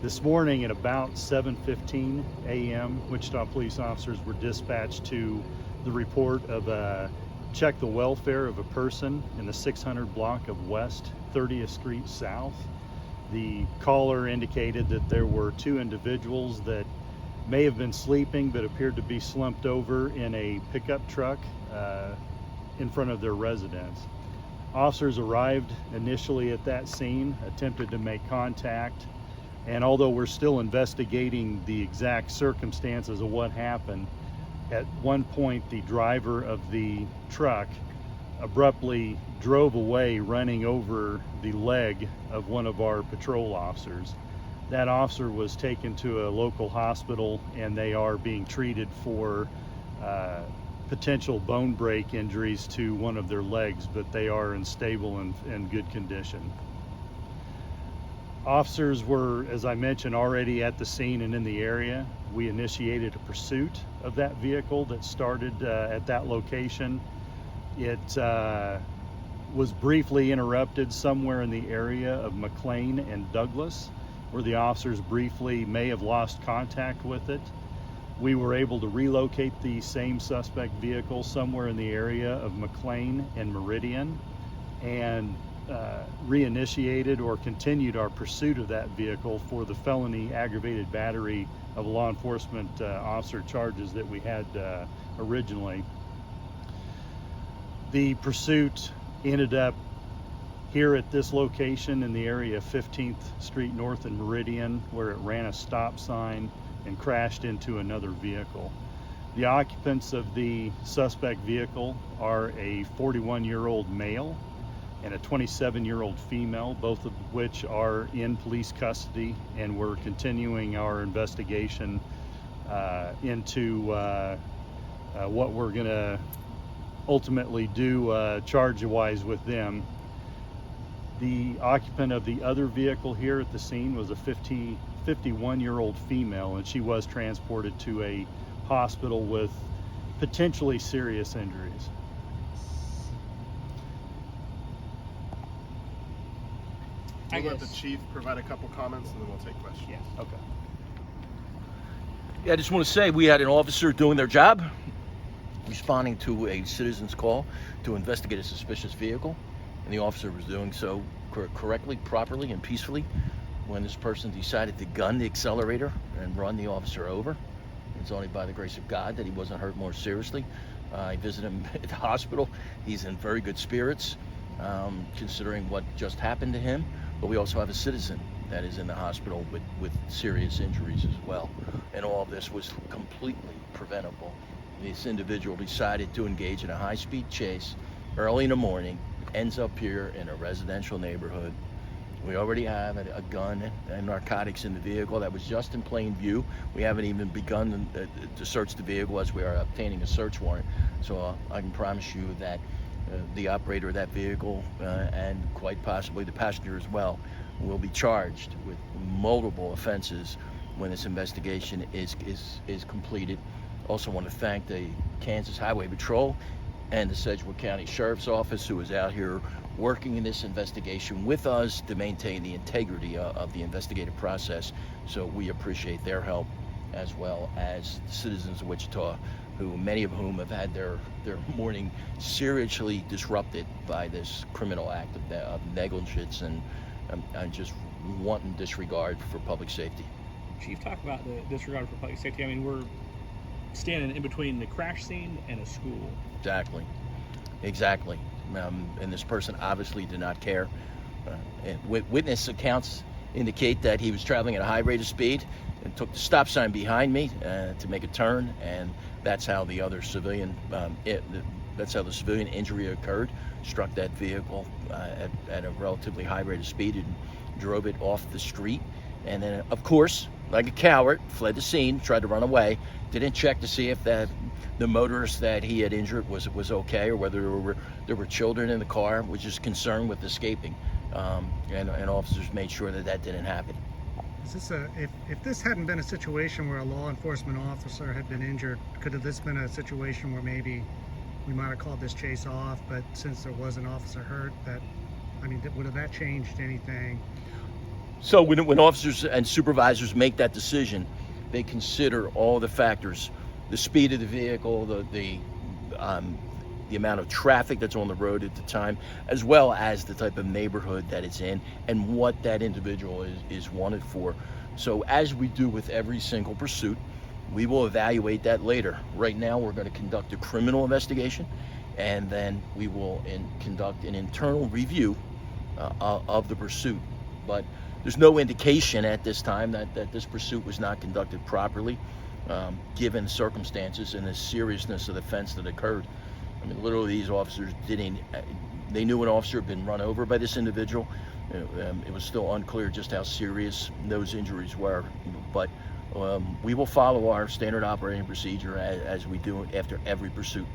This morning at about 7:15 a.m., Wichita police officers were dispatched to the report of check the welfare of a person in the 600 block of West 30th Street South. The caller indicated that there were two individuals that may have been sleeping but appeared to be slumped over in a pickup truck in front of their residence. Officers arrived initially at that scene, attempted to make contact, and although we're still investigating the exact circumstances of what happened, at one point the driver of the truck abruptly drove away, running over the leg of one of our patrol officers. That officer was taken to a local hospital and they are being treated for potential bone break injuries to one of their legs, but they are in stable and good condition. Officers were, as I mentioned, already at the scene and in the area. We initiated a pursuit of that vehicle that started at that location. It was briefly interrupted somewhere in the area of McLean and Douglas, where the officers briefly may have lost contact with it. We were able to relocate the same suspect vehicle somewhere in the area of McLean and Meridian and reinitiated or continued our pursuit of that vehicle for the felony aggravated battery of law enforcement officer charges that we had originally. The pursuit ended up here at this location in the area of 15th Street North and Meridian, where it ran a stop sign and crashed into another vehicle. The occupants of the suspect vehicle are a 41-year-old male and a 27-year-old female, both of which are in police custody, and we're continuing our investigation into what we're going to ultimately do charge-wise with them. The occupant of the other vehicle here at the scene was a 51-year-old female, and she was transported to a hospital with potentially serious injuries. We'll let the chief provide a couple comments and then we'll take questions. Yeah. Okay. Yeah, I just want to say we had an officer doing their job, responding to a citizen's call to investigate a suspicious vehicle, and the officer was doing so correctly, properly, and peacefully when this person decided to gun the accelerator and run the officer over. It's only by the grace of God that he wasn't hurt more seriously. I visited him at the hospital. He's in very good spirits, considering what just happened to him. But we also have a citizen that is in the hospital with serious injuries as well. And all of this was completely preventable. This individual decided to engage in a high-speed chase early in the morning, ends up here in a residential neighborhood. We already have a gun and narcotics in the vehicle that was just in plain view. We haven't even begun to search the vehicle as we are obtaining a search warrant. So I can promise you that the operator of that vehicle and quite possibly the passenger as well will be charged with multiple offenses when this investigation is completed. Also want to thank the Kansas Highway Patrol and the Sedgwick County Sheriff's Office, who is out here working in this investigation with us to maintain the integrity of the investigative process. So we appreciate their help, as well as the citizens of Wichita, who many of whom have had their morning seriously disrupted by this criminal act of negligence and just wanton disregard for public safety. Chief, talk about the disregard for public safety. I mean, we're standing in between the crash scene and a school. Exactly. And this person obviously did not care. Witness accounts indicate that he was traveling at a high rate of speed and took the stop sign behind me to make a turn, and that's how the other civilian, that's how the civilian injury occurred. Struck that vehicle at a relatively high rate of speed and drove it off the street, and then, of course, like a coward, fled the scene, tried to run away. Didn't check to see if the motorist that he had injured was okay, or whether there were children in the car. Was just concerned with escaping, and officers made sure that didn't happen. Is this if this hadn't been a situation where a law enforcement officer had been injured, could have this been a situation where maybe we might have called this chase off? But since there was an officer hurt, would have that changed anything? So when officers and supervisors make that decision, they consider all the factors: the speed of the vehicle, the amount of traffic that's on the road at the time, as well as the type of neighborhood that it's in and what that individual is wanted for. So as we do with every single pursuit, we will evaluate that later. Right now, we're going to conduct a criminal investigation, and then we will conduct an internal review of the pursuit. But there's no indication at this time that this pursuit was not conducted properly, given the circumstances and the seriousness of the offense that occurred. I mean, literally, these officers they knew an officer had been run over by this individual. It was still unclear just how serious those injuries were. But we will follow our standard operating procedure as we do after every pursuit.